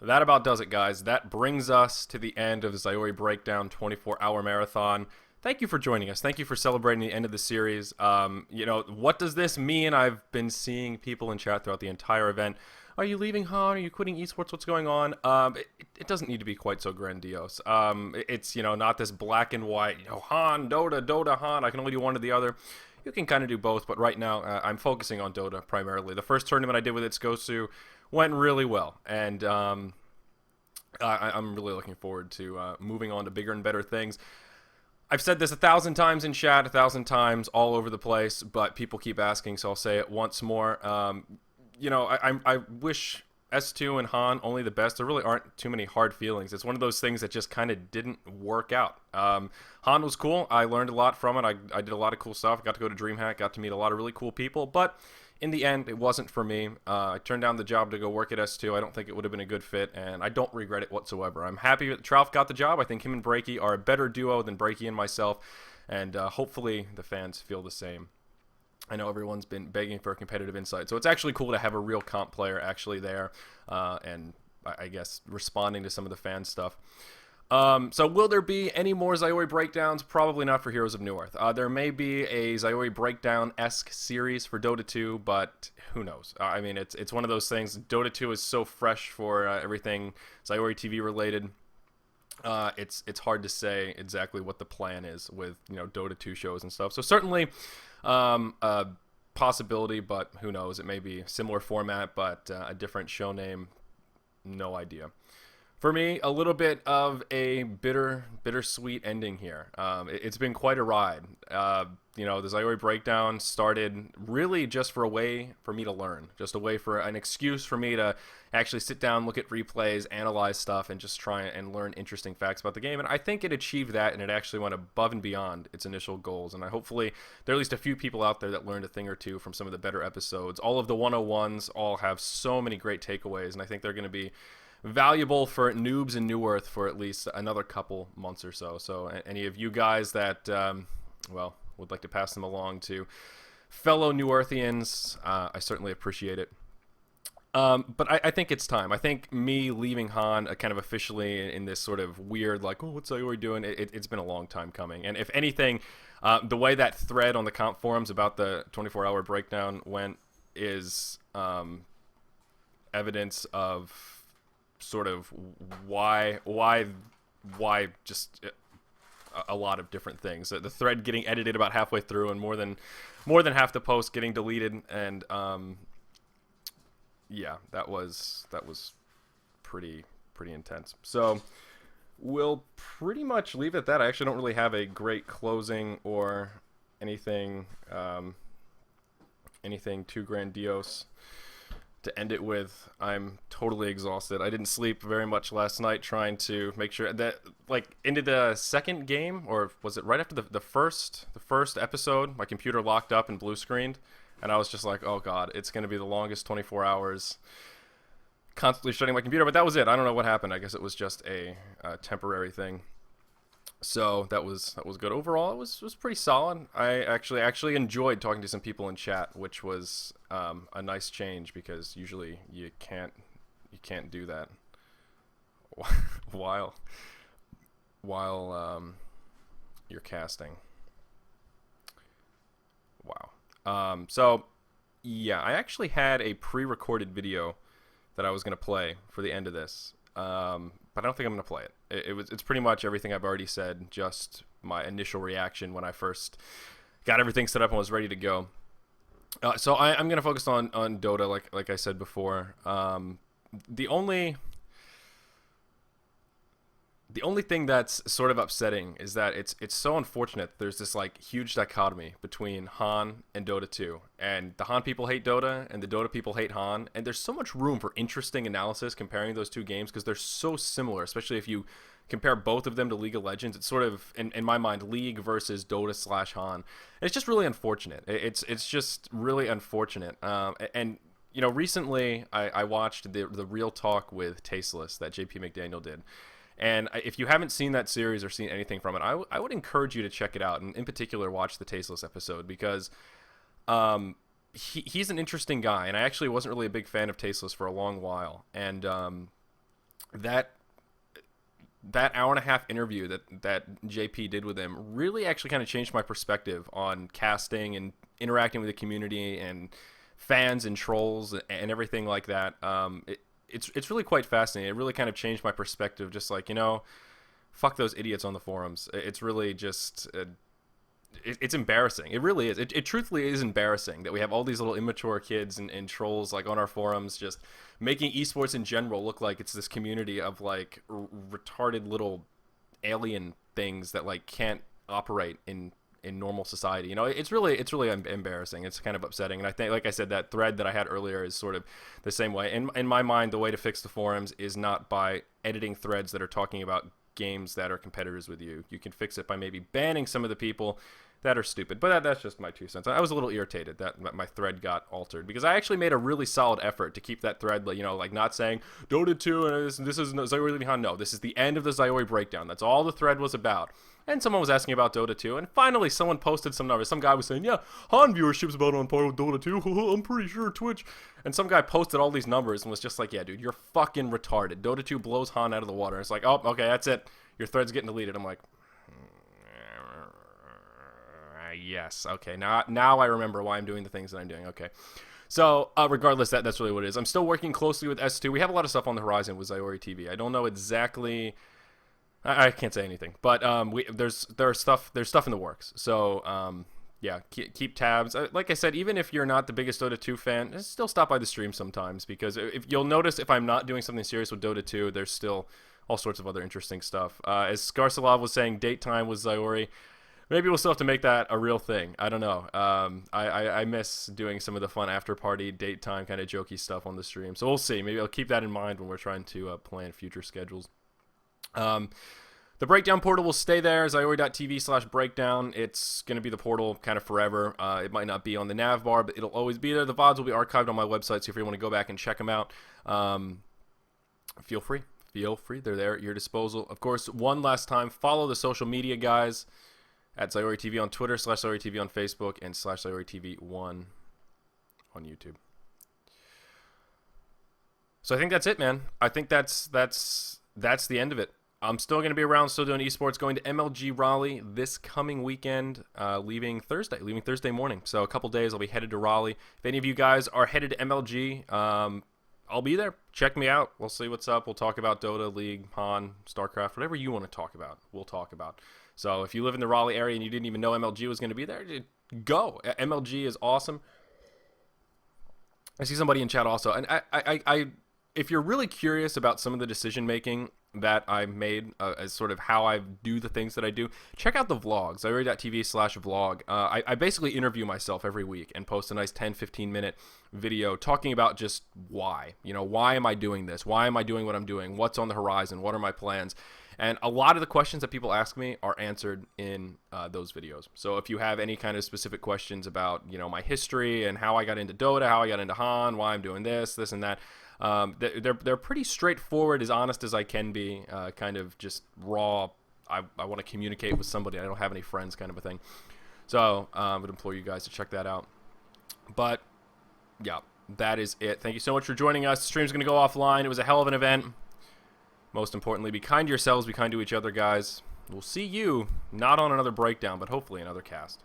That about does it, guys. That brings us to the end of the Zyori Breakdown 24-hour marathon. Thank you for joining us. Thank you for celebrating the end of the series. What does this mean? I've been seeing people in chat throughout the entire event. Are you leaving Han? Are you quitting esports? What's going on? It doesn't need to be quite so grandiose. It's, not this black and white, Han, Dota, Dota, Han. I can only do one or the other. You can kind of do both, but right now I'm focusing on Dota primarily. The first tournament I did with Itsugosu went really well, and I'm really looking forward to moving on to bigger and better things. I've said this 1,000 times in chat, 1,000 times all over the place, but people keep asking, so I'll say it once more. I wish S2 and Han only the best. There really aren't too many hard feelings. It's one of those things that just kind of didn't work out. Han was cool. I learned a lot from it. I did a lot of cool stuff. Got to go to DreamHack, got to meet a lot of really cool people, but in the end, it wasn't for me. I turned down the job to go work at S2. I don't think it would have been a good fit, and I don't regret it whatsoever. I'm happy that Trout got the job. I think him and Breaky are a better duo than Breaky and myself, and hopefully the fans feel the same. I know everyone's been begging for a competitive insight, so it's actually cool to have a real comp player actually there, and I guess responding to some of the fan stuff. So will there be any more Zyori breakdowns? Probably not for Heroes of Newerth. There may be a Zyori breakdown-esque series for Dota 2, but who knows? I mean, it's one of those things. Dota 2 is so fresh for everything ZyoriTV related. It's hard to say exactly what the plan is with Dota 2 shows and stuff. So certainly a possibility, but who knows? It may be similar format, but a different show name. No idea. For me, a little bit of a bittersweet ending here. It's been quite a ride. The Zyori breakdown started really just for a way for me to learn, just a way for an excuse for me to actually sit down, look at replays, analyze stuff, and just try and learn interesting facts about the game. And I think it achieved that, and it actually went above and beyond its initial goals. And hopefully there are at least a few people out there that learned a thing or two from some of the better episodes. All of the 101s all have so many great takeaways, and I think they're going to be valuable for noobs in Newerth for at least another couple months or so. So any of you guys that, would like to pass them along to fellow Newerthians, I certainly appreciate it. But I think it's time. I think me leaving Han kind of officially in this sort of weird, like, oh, what's Zyori doing? It's been a long time coming. And if anything, the way that thread on the comp forums about the 24-hour breakdown went is evidence of sort of why just a lot of different things. The thread getting edited about halfway through, and more than half the post getting deleted, and yeah, that was pretty intense. So we'll pretty much leave it at that. I actually don't really have a great closing or anything too grandiose to end it with. I'm totally exhausted. I didn't sleep very much last night trying to make sure that, like, into the second game, or was it right after the first episode, my computer locked up and blue screened, and I was just like, oh god, it's going to be the longest 24 hours constantly shutting my computer. But that was it. I don't know what happened. I guess it was just a temporary thing. So that was good. Overall, it was pretty solid. I actually enjoyed talking to some people in chat, which was a nice change, because usually you can't do that while you're casting. Wow. So yeah, I actually had a pre-recorded video that I was gonna play for the end of this. But I don't think I'm going to play it. It's pretty much everything I've already said, just my initial reaction when I first got everything set up and was ready to go. So I'm going to focus on Dota, like I said before. The only thing that's sort of upsetting is that it's so unfortunate there's this like huge dichotomy between Han and Dota 2, and the Han people hate Dota and the Dota people hate Han, and there's so much room for interesting analysis comparing those two games because they're so similar, especially if you compare both of them to League of Legends. It's sort of, in my mind, League versus Dota / Han. It's just really unfortunate. It's just really unfortunate. And recently I watched the Real Talk with Tasteless that JP McDaniel did. And if you haven't seen that series or seen anything from it, I would encourage you to check it out, and in particular watch the Tasteless episode, because he's an interesting guy, and I actually wasn't really a big fan of Tasteless for a long while. And that that hour and a half interview that JP did with him really actually kind of changed my perspective on casting and interacting with the community and fans and trolls and everything like that. It's really quite fascinating. It really kind of changed my perspective. Just like, fuck those idiots on the forums. It's really just it's embarrassing. It really is. It truthfully is embarrassing that we have all these little immature kids and trolls like on our forums just making esports in general look like it's this community of like retarded little alien things that like can't operate in normal society. It's really embarrassing. It's kind of upsetting. And I think, like I said, that thread that I had earlier is sort of the same way. In my mind, the way to fix the forums is not by editing threads that are talking about games that are competitors with you. You can fix it by maybe banning some of the people that are stupid. But that's just my 2 cents. I was a little irritated that my thread got altered because I actually made a really solid effort to keep that thread, like not saying Dota 2 and this is Zyori behind. No, this is the end of the Zyori breakdown. That's all the thread was about. And someone was asking about Dota 2, and finally someone posted some numbers. Some guy was saying, yeah, Han viewership's about on par with Dota 2. I'm pretty sure Twitch. And some guy posted all these numbers and was just like, yeah, dude, you're fucking retarded. Dota 2 blows Han out of the water. It's like, oh, okay, that's it. Your thread's getting deleted. I'm like, yes, okay. Now I remember why I'm doing the things that I'm doing. Okay. So regardless, that's really what it is. I'm still working closely with S2. We have a lot of stuff on the horizon with ZyoriTV. I don't know exactly. I can't say anything, but there's stuff in the works. So yeah, keep tabs. Like I said, even if you're not the biggest Dota 2 fan, still stop by the stream sometimes, because if you'll notice, if I'm not doing something serious with Dota 2, there's still all sorts of other interesting stuff. As Skarsalov was saying, date time with Zyori. Maybe we'll still have to make that a real thing. I don't know. I miss doing some of the fun after party, date time, kind of jokey stuff on the stream. So we'll see. Maybe I'll keep that in mind when we're trying to plan future schedules. The breakdown portal will stay there, Zyori.tv/breakdown. It's going to be the portal kind of forever. It might not be on the nav bar, but it'll always be there. The VODs will be archived on my website, so if you want to go back and check them out, feel free. They're there at your disposal. Of course, one last time, follow the social media guys at ZyoriTV on Twitter, /ZyoriTV on Facebook, and /ZyoriTV1 on YouTube. So I think that's it, man. I think that's the end of it. I'm still going to be around, still doing esports, going to MLG Raleigh this coming weekend, leaving Thursday morning. So a couple days, I'll be headed to Raleigh. If any of you guys are headed to MLG, I'll be there. Check me out. We'll see what's up. We'll talk about Dota, League, Han, StarCraft, whatever you want to talk about, we'll talk about. So if you live in the Raleigh area and you didn't even know MLG was going to be there, go. MLG is awesome. I see somebody in chat also. And I if you're really curious about some of the decision making that I've made as sort of how I do the things that I do, check out the vlogs, Zyori.tv/vlog. I basically interview myself every week and post a nice 10-15 minute video talking about just why. Why am I doing this? Why am I doing what I'm doing? What's on the horizon? What are my plans? And a lot of the questions that people ask me are answered in those videos. So if you have any kind of specific questions about, my history and how I got into Dota, how I got into Han, why I'm doing this and that, they're pretty straightforward, as honest as I can be, kind of just raw. I want to communicate with somebody. I don't have any friends, kind of a thing. So I would implore you guys to check that out. But yeah, that is it. Thank you so much for joining us. The stream's going to go offline. It was a hell of an event. Most importantly, be kind to yourselves, be kind to each other, guys. We'll see you not on another breakdown, but hopefully another cast.